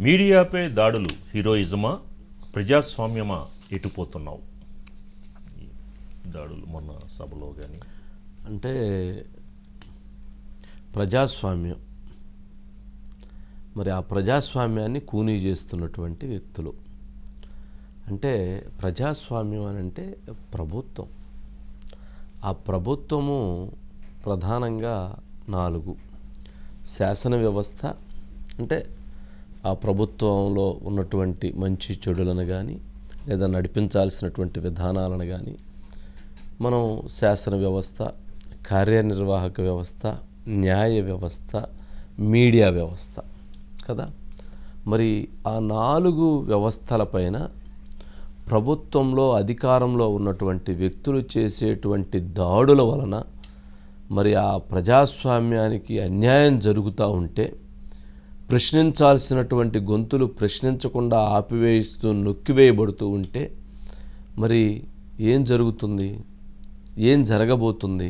మీడియాపై దాడులు హీరోయిజమా, ప్రజాస్వామ్యమా ఎటుపోతున్నావు? ఈ దాడులు మొన్న సభలో కానీ అంటే ప్రజాస్వామ్యం, మరి ఆ ప్రజాస్వామ్యాన్ని కూనీ చేస్తున్నటువంటి వ్యక్తులు. అంటే ప్రజాస్వామ్యం అని అంటే ప్రభుత్వం. ఆ ప్రభుత్వము ప్రధానంగా 4: శాసన వ్యవస్థ, అంటే ఆ ప్రభుత్వంలో ఉన్నటువంటి మంచి చెడులను కానీ లేదా నడిపించాల్సినటువంటి విధానాలను కానీ మనం శాసన వ్యవస్థ, కార్యనిర్వాహక వ్యవస్థ, న్యాయ వ్యవస్థ, మీడియా వ్యవస్థ కదా. మరి ఆ 4 వ్యవస్థలపైన ప్రభుత్వంలో అధికారంలో ఉన్నటువంటి వ్యక్తులు చేసేటువంటి దాడుల వలన మరి ఆ ప్రజాస్వామ్యానికి అన్యాయం జరుగుతూ ఉంటే ప్రశ్నించాల్సినటువంటి గొంతులు ప్రశ్నించకుండా ఆపివేయిస్తూ నొక్కివేయబడుతూ ఉంటే మరి ఏం జరుగుతుంది, ఏం జరగబోతుంది?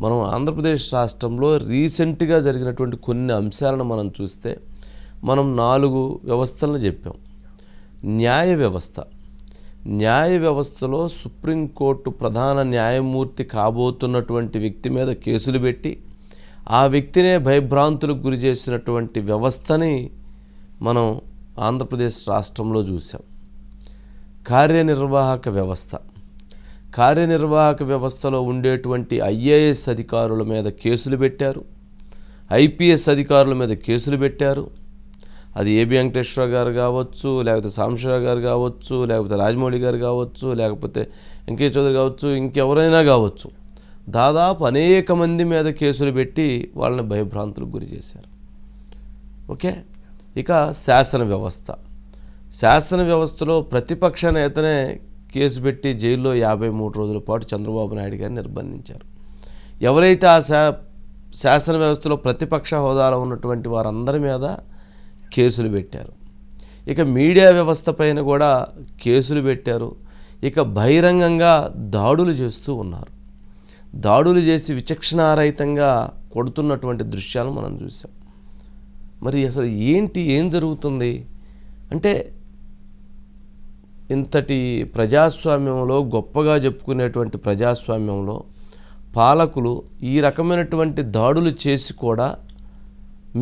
మనం ఆంధ్రప్రదేశ్ రాష్ట్రంలో రీసెంట్గా జరిగినటువంటి కొన్ని అంశాలను మనం చూస్తే మనం 4 వ్యవస్థలను చెప్పాం. న్యాయ వ్యవస్థలో సుప్రీంకోర్టు ప్రధాన న్యాయమూర్తి కాబోతున్నటువంటి వ్యక్తి మీద కేసులు పెట్టి ఆ వ్యక్తినే భయభ్రాంతులకు గురి చేసినటువంటి వ్యవస్థని మనం ఆంధ్రప్రదేశ్ రాష్ట్రంలో చూసాం. కార్యనిర్వాహక వ్యవస్థలో ఉండేటువంటి ఐఏఎస్ అధికారుల మీద కేసులు పెట్టారు, ఐపీఎస్ అధికారుల మీద కేసులు పెట్టారు. అది ఏబి వెంకటేశ్వర గారు కావచ్చు, లేకపోతే సాంబశివరావు గారు కావచ్చు, లేకపోతే రాజమౌళి గారు కావచ్చు, లేకపోతే వెంకయ్య చౌదరి కావచ్చు, ఇంకెవరైనా కావచ్చు. దాదాపు అనేక మంది మీద కేసులు పెట్టి వాళ్ళని భయభ్రాంతులకు గురి చేశారు. ఓకే, ఇక శాసన వ్యవస్థలో ప్రతిపక్ష నేతనే కేసు పెట్టి జైల్లో 53 రోజుల పాటు చంద్రబాబు నాయుడు గారిని నిర్బంధించారు. ఎవరైతే ఆ శాసన వ్యవస్థలో ప్రతిపక్ష హోదాలో ఉన్నటువంటి వారందరి మీద కేసులు పెట్టారు. ఇక మీడియా వ్యవస్థ పైన కూడా కేసులు పెట్టారు. ఇక బహిరంగంగా దాడులు చేస్తూ ఉన్నారు. దాడులు చేసి విచక్షణారహితంగా కొడుతున్నటువంటి దృశ్యాలు మనం చూసాం. మరి అసలు ఏం జరుగుతుంది అంటే, ఇంతటి ప్రజాస్వామ్యంలో, గొప్పగా చెప్పుకునేటువంటి ప్రజాస్వామ్యంలో పాలకులు ఈ రకమైనటువంటి దాడులు చేసి కూడా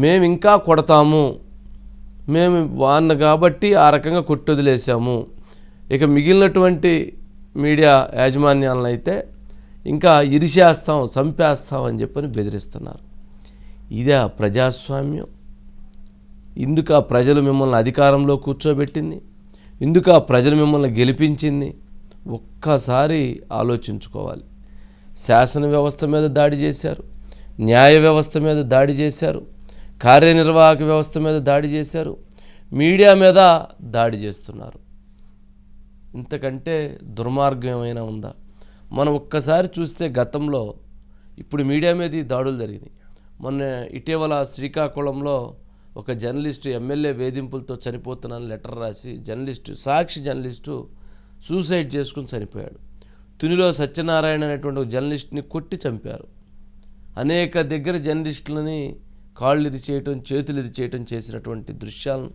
మేము ఇంకా కొడతాము, మేము వాడిని కాబట్టి ఆ రకంగా కొట్టొదిలేసాము, ఇక మిగిలినటువంటి మీడియా యాజమాన్యాలను అయితే ఇంకా ఇరిచేస్తాం, చంపేస్తాం అని చెప్పని బెదిరిస్తున్నారు. ఇదే ప్రజాస్వామ్యం? ఇందుక ప్రజలు మిమ్మల్ని అధికారంలో కూర్చోబెట్టింది? ఇందుక ప్రజలు మిమ్మల్ని గెలిపించింది? ఒక్కసారి ఆలోచించుకోవాలి. శాసన వ్యవస్థ మీద దాడి చేశారు, న్యాయ వ్యవస్థ మీద దాడి చేశారు, కార్యనిర్వాహక వ్యవస్థ మీద దాడి చేశారు, మీడియా మీద దాడి చేస్తున్నారు. ఇంతకంటే దుర్మార్గం ఏమైనా ఉందా? మనం ఒక్కసారి చూస్తే గతంలో, ఇప్పుడు మీడియా మీద ఈ దాడులు జరిగినాయి. మొన్న ఇటీవల శ్రీకాకుళంలో ఒక జర్నలిస్టు ఎమ్మెల్యే వేధింపులతో చనిపోతున్నాను లెటర్ రాసి సాక్షి జర్నలిస్టు సూసైడ్ చేసుకుని చనిపోయాడు. తునిలో సత్యనారాయణ అనేటువంటి ఒక జర్నలిస్ట్ని కొట్టి చంపారు. అనేక దగ్గర జర్నలిస్టులని కాళ్ళు ఇరిచేయటం, చేతులు ఇరిచేయటం చేసినటువంటి దృశ్యాలను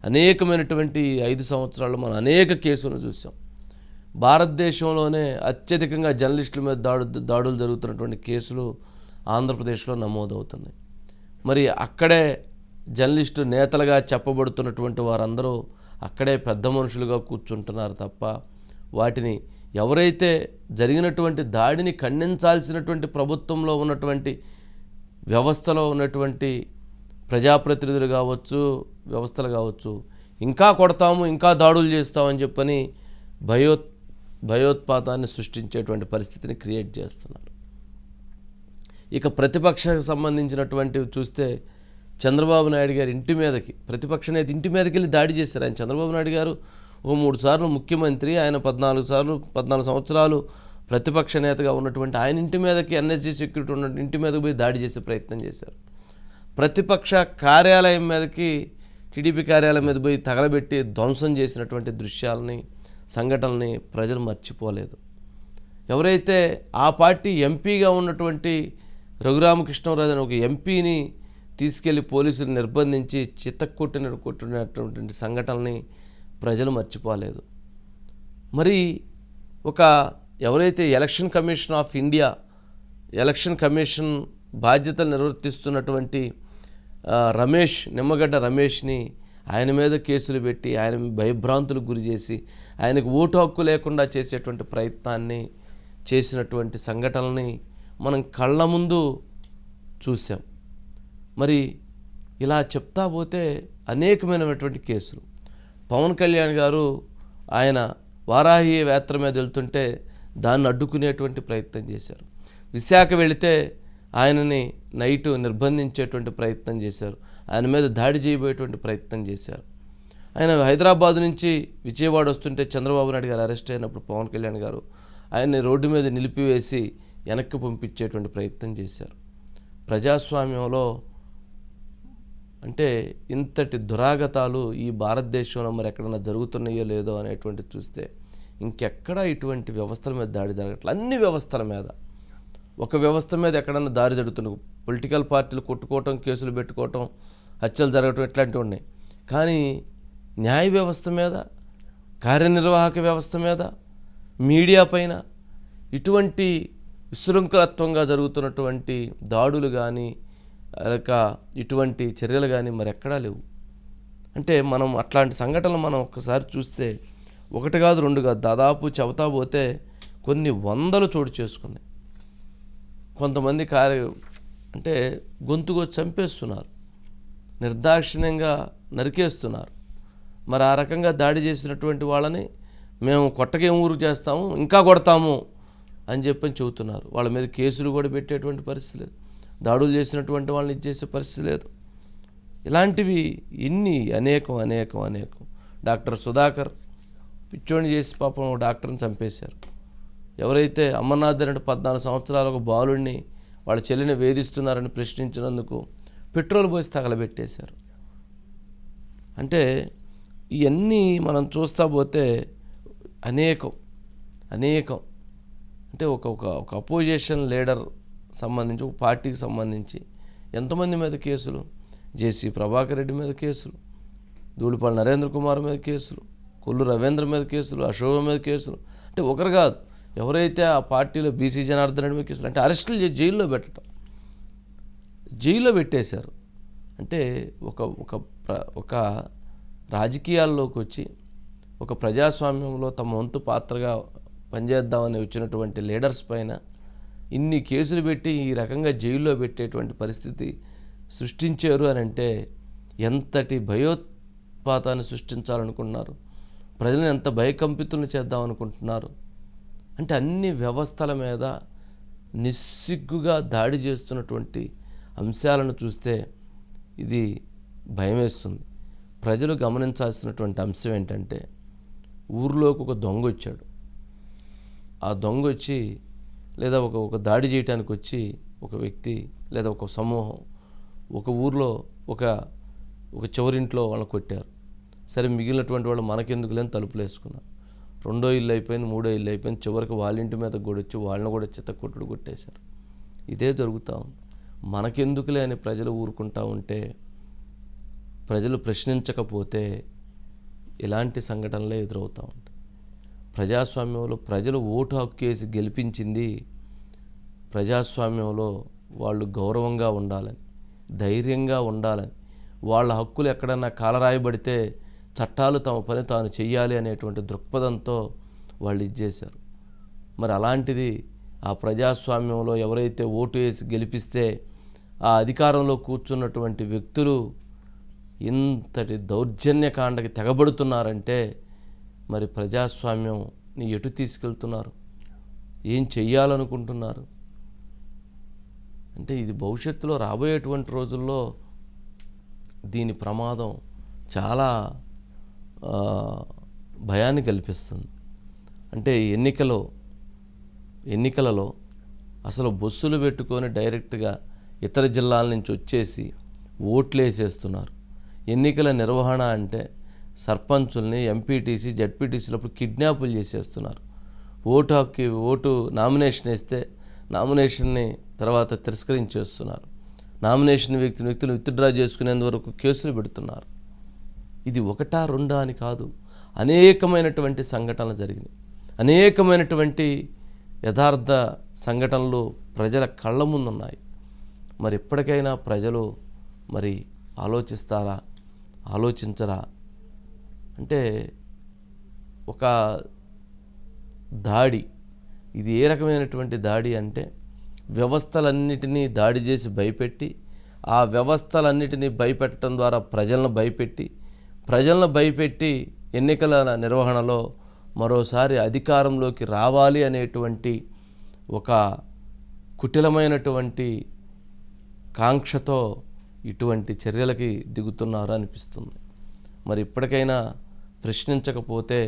అనేకమైనటువంటి 5 సంవత్సరాల్లో మనం అనేక కేసులను చూసాం. భారతదేశంలోనే అత్యధికంగా జర్నలిస్టుల మీద దాడులు జరుగుతున్నటువంటి కేసులు ఆంధ్రప్రదేశ్లో నమోదవుతున్నాయి. మరి అక్కడే జర్నలిస్టు నేతలుగా చెప్పబడుతున్నటువంటి వారందరూ అక్కడే పెద్ద మనుషులుగా కూర్చుంటున్నారు తప్ప, వాటిని ఎవరైతే జరిగినటువంటి దాడిని ఖండించాల్సినటువంటి ప్రభుత్వంలో ఉన్నటువంటి వ్యవస్థలో ఉన్నటువంటి ప్రజాప్రతినిధులు కావచ్చు, వ్యవస్థలు కావచ్చు, ఇంకా కొడతాము, ఇంకా దాడులు చేస్తామని చెప్పని భయోత్పాతాన్ని సృష్టించేటువంటి పరిస్థితిని క్రియేట్ చేస్తున్నారు. ఇక ప్రతిపక్షకు సంబంధించినటువంటివి చూస్తే చంద్రబాబు నాయుడు గారి ఇంటి మీదకి, ప్రతిపక్ష నేత ఇంటి మీదకి వెళ్ళి దాడి చేశారు. ఆయన చంద్రబాబు నాయుడు గారు 3 సార్లు ముఖ్యమంత్రి, ఆయన 14 సంవత్సరాలు ప్రతిపక్ష నేతగా ఉన్నటువంటి ఆయన ఇంటి మీదకి ఎన్ఎస్జీ సెక్యూరిటీ ఉన్న ఇంటి మీదకి పోయి దాడి చేసే ప్రయత్నం చేశారు. ప్రతిపక్ష కార్యాలయం మీదకి, టీడీపీ కార్యాలయం మీద పోయి తగలబెట్టి ధ్వంసం చేసినటువంటి దృశ్యాలని, సంఘటనల్ని ప్రజలు మర్చిపోలేదు. ఎవరైతే ఆ పార్టీ ఎంపీగా ఉన్నటువంటి రఘురామకృష్ణరాజు అనే ఒక ఎంపీని తీసుకెళ్లి పోలీసులు నిర్బంధించి కొట్టినటువంటి సంఘటనల్ని ప్రజలు మర్చిపోలేదు. మరి ఎవరైతే election commission of India election commission బాధ్యతలు నిర్వర్తిస్తున్నటువంటి నిమ్మగడ్డ రమేష్ని ఆయన మీద కేసులు పెట్టి ఆయన భయభ్రాంతులకు గురి చేసి ఆయనకు ఓటు హక్కు లేకుండా చేసేటువంటి ప్రయత్నాన్ని చేసినటువంటి సంఘటనల్ని మనం కళ్ళ ముందు చూసాం. మరి ఇలా చెప్తా పోతే అనేకమైనటువంటి కేసులు. పవన్ కళ్యాణ్ గారు ఆయన వారాహి యాత్ర మీద వెళ్తుంటే దాన్ని అడ్డుకునేటువంటి ప్రయత్నం చేశారు. విశాఖ వెళితే ఆయనని నైటు నిర్బంధించేటువంటి ప్రయత్నం చేశారు. ఆయన మీద దాడి చేయబోయేటువంటి ప్రయత్నం చేశారు. ఆయన హైదరాబాద్ నుంచి విజయవాడ వస్తుంటే చంద్రబాబు నాయుడు గారు అరెస్ట్ అయినప్పుడు పవన్ కళ్యాణ్ గారు ఆయన్ని రోడ్డు మీద నిలిపివేసి వెనక్కి పంపించేటువంటి ప్రయత్నం చేశారు. ప్రజాస్వామ్యంలో అంటే ఇంతటి దురాగతాలు ఈ భారతదేశంలో మరి ఎక్కడన్నా జరుగుతున్నాయో లేదో అనేటువంటి చూస్తే ఇంకెక్కడా ఇటువంటి వ్యవస్థల మీద దాడి జరగట్లేదు. అన్ని వ్యవస్థల మీద, ఒక వ్యవస్థ మీద ఎక్కడన్నా దాడి జరుగుతున్నాయి. పొలిటికల్ పార్టీలు కొట్టుకోవటం, కేసులు పెట్టుకోవటం, హత్యలు జరగటం ఇట్లాంటివి ఉన్నాయి. కానీ న్యాయ వ్యవస్థ మీద, కార్యనిర్వాహక వ్యవస్థ మీద, మీడియా పైన ఇటువంటి విశృంఖలత్వంగా జరుగుతున్నటువంటి దాడులు కానీ లేక ఇటువంటి చర్యలు కానీ మరి ఎక్కడా లేవు. అంటే మనం అట్లాంటి సంఘటనలు మనం ఒక్కసారి చూస్తే ఒకటి కాదు రెండు కాదు, దాదాపు చెబుతా పోతే కొన్ని వందలు చోటు చేసుకున్నాయి. కొంతమంది అంటే గొంతుకు చంపేస్తున్నారు, నిర్దాక్షిణ్యంగా నరికేస్తున్నారు. మరి ఆ రకంగా దాడి చేసినటువంటి వాళ్ళని మేము కొట్టకేం ఊరు చేస్తాము, ఇంకా కొడతాము అని చెబుతున్నారు. వాళ్ళ మీద కేసులు కూడా పెట్టేటువంటి పరిస్థితి లేదు, దాడులు చేసినటువంటి వాళ్ళని ఇచ్చేసే పరిస్థితి లేదు. ఇలాంటివి ఇన్ని అనేకం. డాక్టర్ సుధాకర్ పిచ్చోని చేసి పాపం డాక్టర్ని చంపేశారు. ఎవరైతే అమర్నాథ్ అనే 14 సంవత్సరాల ఒక బాలుడిని వాళ్ళ చెల్లిని వేధిస్తున్నారని ప్రశ్నించినందుకు పెట్రోల్ పోసి తగలబెట్టేశారు. అంటే ఇవన్నీ మనం చూస్తూ పోతే అనేకం అంటే ఒక అపోజిషన్ లీడర్ సంబంధించి, ఒక పార్టీకి సంబంధించి ఎంతమంది మీద కేసులు, జేసీ ప్రభాకర్ రెడ్డి మీద కేసులు, ధూళిపాళ నరేంద్ర కుమార్ మీద కేసులు, కొల్లు రవీంద్ర మీద కేసులు, అశోక మీద కేసులు. అంటే ఒకరు కాదు, ఎవరైతే ఆ పార్టీలో బీసీ జనార్దన్ రెడ్డి మీద కేసులు, అంటే అరెస్టులు చేసి జైల్లో పెట్టేశారు. అంటే ఒక రాజకీయాల్లోకి వచ్చి ఒక ప్రజాస్వామ్యంలో తమ వంతు పాత్రగా పనిచేద్దామని వచ్చినటువంటి లీడర్స్ పైన ఇన్ని కేసులు పెట్టి ఈ రకంగా జైల్లో పెట్టేటువంటి పరిస్థితి సృష్టించారు అని అంటే ఎంతటి భయోత్పాతాన్ని సృష్టించాలనుకుంటున్నారు, ప్రజలను ఎంత భయకంపితులను చేద్దామనుకుంటున్నారు. అంటే అన్ని వ్యవస్థల మీద నిస్సిగ్గుగా దాడి చేస్తున్నటువంటి అంశాలను చూస్తే ఇది భయం వేస్తుంది. ప్రజలు గమనించాల్సినటువంటి అంశం ఏంటంటే, ఊర్లోకి ఒక దొంగ వచ్చాడు. ఆ దొంగ వచ్చి లేదా ఒక దాడి చేయడానికి వచ్చి ఒక వ్యక్తి లేదా ఒక సమూహం ఒక ఊర్లో ఒక చివరింట్లో వాళ్ళని కొట్టారు. సరే, మిగిలినటువంటి వాళ్ళు మనకెందుకు లేని తలుపులు వేసుకున్నారు. 2వ ఇల్లు అయిపోయింది, 3వ ఇల్లు అయిపోయింది, చివరికి వాళ్ళ ఇంటి మీద కూడా వచ్చి వాళ్ళని కూడా చిత్తకొట్టుడు కొట్టేశారు. ఇదే జరుగుతూ ఉంది. మనకెందుకులే అని ప్రజలు ఊరుకుంటూ ఉంటే, ప్రజలు ప్రశ్నించకపోతే ఇలాంటి సంఘటనలే ఎదురవుతూ ఉంటాయి. ప్రజాస్వామ్యంలో ప్రజలు ఓటు హక్కు వేసి గెలిపించింది ప్రజాస్వామ్యంలో వాళ్ళు గౌరవంగా ఉండాలని, ధైర్యంగా ఉండాలని, వాళ్ళ హక్కులు ఎక్కడన్నా కాలరాయబడితే చట్టాలు తమ పని తాను చెయ్యాలి అనేటువంటి దృక్పథంతో వాళ్ళు ఇచ్చేశారు. మరి అలాంటిది ఆ ప్రజాస్వామ్యంలో ఎవరైతే ఓటు వేసి గెలిపిస్తే ఆ అధికారంలో కూర్చున్నటువంటి వ్యక్తులు ఇంతటి దౌర్జన్యకాండకి తెగబడుతున్నారంటే మరి ప్రజాస్వామ్యంని ఎటు తీసుకెళ్తున్నారు, ఏం చెయ్యాలనుకుంటున్నారు? అంటే ఇది భవిష్యత్తులో రాబోయేటువంటి రోజుల్లో దీని ప్రమాదం చాలా భయాన్ని కల్పిస్తుంది. అంటే ఎన్నికలలో అసలు బస్సులు పెట్టుకొని డైరెక్ట్గా ఇతర జిల్లాల నుంచి వచ్చేసి ఓట్లు వేసేస్తున్నారు. ఎన్నికల నిర్వహణ అంటే సర్పంచుల్ని, ఎంపీటీసీ, జడ్పీటీసీలప్పుడు కిడ్నాపులు చేసేస్తున్నారు. ఓటు నామినేషన్ వేస్తే నామినేషన్ని తర్వాత తిరస్కరించేస్తున్నారు. నామినేషన్ వ్యక్తులు విత్డ్రా చేసుకునేందువరకు కేసులు పెడుతున్నారు. ఇది ఒకటా రెండా అని కాదు, అనేకమైనటువంటి సంఘటనలు జరిగినాయి. అనేకమైనటువంటి యథార్థ సంఘటనలు ప్రజల కళ్ళ ముందున్నాయి. మరి ఎప్పటికైనా ప్రజలు మరి ఆలోచిస్తారా, ఆలోచించరా? అంటే ఒక దాడి, ఇది ఏ రకమైనటువంటి దాడి అంటే వ్యవస్థలన్నిటినీ దాడి చేసి భయపెట్టి, ఆ వ్యవస్థలన్నిటినీ భయపెట్టడం ద్వారా ప్రజలను భయపెట్టి ఎన్నికల నిర్వహణలో మరోసారి అధికారంలోకి రావాలి అనేటువంటి ఒక కుటిలమైనటువంటి కాంక్షతో ఇటువంటి చర్యలకి దిగుతున్నారు అనిపిస్తుంది. మరి ఇప్పటికైనా ప్రశ్నించకపోతే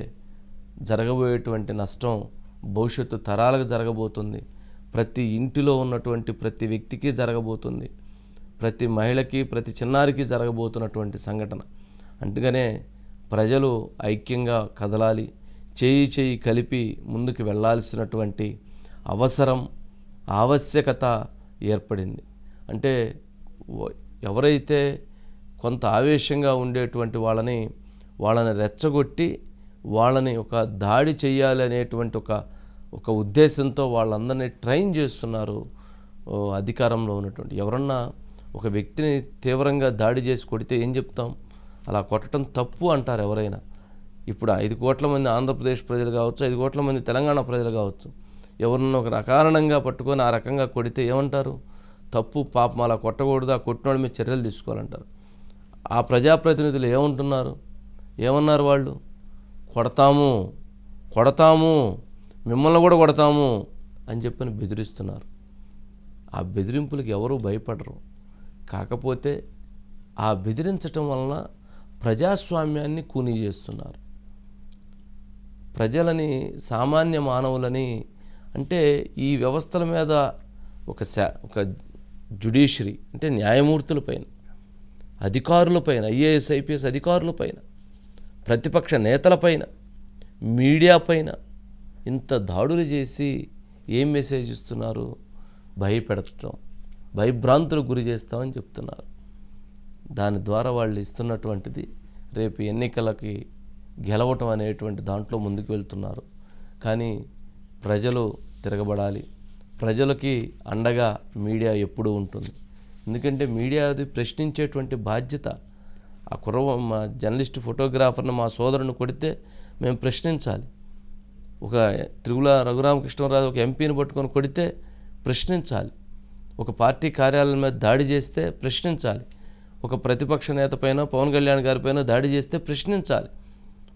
జరగబోయేటువంటి నష్టం భవిష్యత్తు తరాలకు జరగబోతుంది. ప్రతి ఇంటిలో ఉన్నటువంటి ప్రతి వ్యక్తికి జరగబోతుంది. ప్రతి మహిళకి, ప్రతి చిన్నారికి జరగబోతున్నటువంటి సంఘటన. అందుకనే ప్రజలు ఐక్యంగా కదలాలి, చేయి కలిపి ముందుకు వెళ్ళాల్సినటువంటి అవసరం, ఆవశ్యకత ఏర్పడింది. అంటే ఎవరైతే కొంత ఆవేశంగా ఉండేటువంటి వాళ్ళని రెచ్చగొట్టి వాళ్ళని ఒక దాడి చేయాలి అనేటువంటి ఒక ఉద్దేశంతో వాళ్ళందరినీ ట్రైన్ చేస్తున్నారు అధికారంలో ఉన్నటువంటి. ఎవరన్నా ఒక వ్యక్తిని తీవ్రంగా దాడి చేసి కొడితే ఏం చెప్తాం? అలా కొట్టడం తప్పు అంటారు ఎవరైనా. ఇప్పుడు 5 కోట్ల మంది ఆంధ్రప్రదేశ్ ప్రజలు కావచ్చు, 5 కోట్ల మంది తెలంగాణ ప్రజలు కావచ్చు, ఎవరన్నా ఒక అకారణంగా పట్టుకొని ఆ రకంగా కొడితే ఏమంటారు? తప్పు, పాపం, అలా కొట్టకూడదు, ఆ కొట్టినోడి మీద చర్యలు తీసుకోవాలంటారు. ఆ ప్రజాప్రతినిధులు ఏమన్నారు వాళ్ళు? కొడతాము, మిమ్మల్ని కూడా కొడతాము అని చెప్పని బెదిరిస్తున్నారు. ఆ బెదిరింపులకు ఎవరూ భయపడరు. కాకపోతే ఆ బెదిరించటం వలన ప్రజాస్వామ్యాన్ని కూనీ చేస్తున్నారు. ప్రజలని, సామాన్య మానవులని, అంటే ఈ వ్యవస్థల మీద ఒక జ్యుడిషియరీ అంటే న్యాయమూర్తులపైన, అధికారులపైన, ఐఏఎస్ ఐపీఎస్ అధికారులపైన, ప్రతిపక్ష నేతలపైన, మీడియా పైన ఇంత దాడులు చేసి ఏం మెసేజ్ ఇస్తున్నారు? భయపెడతాం, భయభ్రాంతులకు గురి చేస్తామని చెప్తున్నారు. దాని ద్వారా వాళ్ళు ఇస్తున్నటువంటిది రేపు ఎన్నికలకి గెలవటం అనేటువంటి దాంట్లో ముందుకు వెళ్తున్నారు. కానీ ప్రజలు తిరగబడాలి. ప్రజలకి అండగా మీడియా ఎప్పుడూ ఉంటుంది. ఎందుకంటే మీడియాది ప్రశ్నించేటువంటి బాధ్యత. మా జర్నలిస్ట్, ఫోటోగ్రాఫర్ని, మా సోదరుని కొడితే మేము ప్రశ్నించాలి. ఒక తిరుమల రఘురామకృష్ణరాజు ఒక ఎంపీని పట్టుకొని కొడితే ప్రశ్నించాలి. ఒక పార్టీ కార్యాలయం మీద దాడి చేస్తే ప్రశ్నించాలి. ఒక ప్రతిపక్ష నేత పైన, పవన్ కళ్యాణ్ గారి పైన దాడి చేస్తే ప్రశ్నించాలి.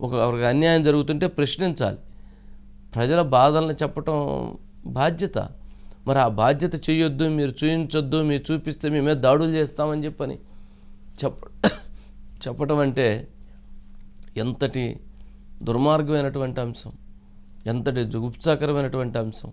ఒక అన్యాయం జరుగుతుంటే ప్రశ్నించాలి. ప్రజల బాధలను చెప్పటం బాధ్యత. మరి ఆ బాధ్యత చేయొద్దు, మీరు చూపించొద్దు, మీరు చూపిస్తే మీ మీద దాడులు చేస్తామని చెప్పని చెప్పటం అంటే ఎంతటి దుర్మార్గమైనటువంటి అంశం, ఎంతటి జుగుప్సాకరమైనటువంటి అంశం.